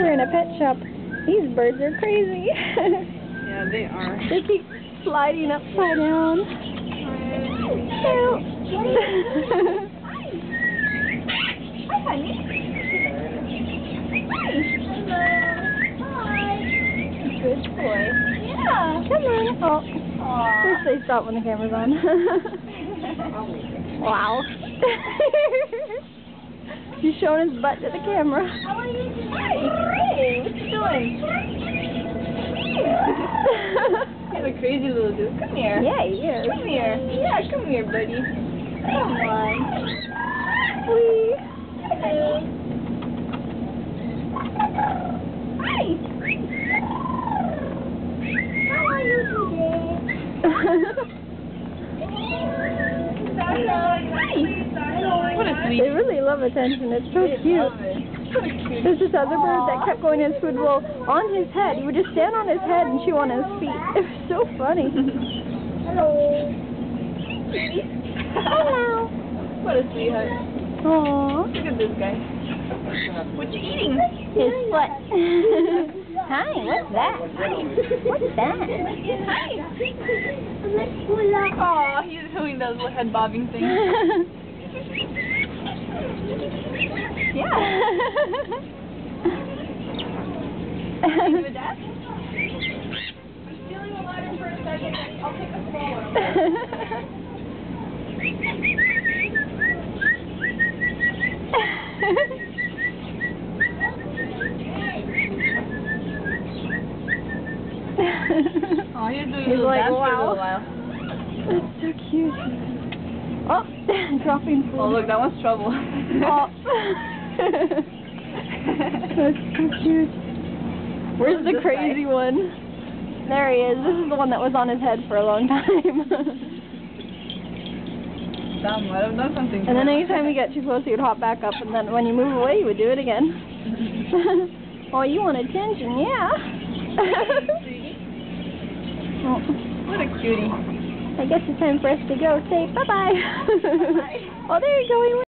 We're in a pet shop. These birds are crazy. Yeah, they are. They keep sliding upside down. Help. Hi, honey. Hi. Good boy. Yeah. Come on. Oh. Aww. Wish they stop when the camera's on. Wow. He's showing his butt to the camera. How are you today? Hey, what you doing? You're a crazy little dude. Come here. Yeah, he is. Come here. Yeah, come here, buddy. Come on. Wee. Hello. Hi. How are you today? What a sweet. They really love attention. It's so cute. There's this other bird that kept going to his food bowl on his head. He would just stand on his head and chew on his feet. It was so funny. Hello. Hello. What a sweetheart. Aww. Look at this guy. What you eating? His foot. Hi, what's that? What's that? Hi. Oh, he's doing those little head bobbing things. Yeah. You with that? I'm stealing a ladder for a second. I'll take a small one. Oh, he's doing a little like, dance for a wow. little while. That's so cute. Oh, dropping food. Oh, look, that one's trouble. Oh. That's so cute. Where's the crazy one? There he is. This is the one that was on his head for a long time. Damn, might have done something. And then anytime you get too close, he would hop back up, and then when you move away, he would do it again. Oh, you want attention, yeah. Oh. What a cutie. I guess it's time for us to go. Say bye-bye. Bye. Oh, there you go. He went.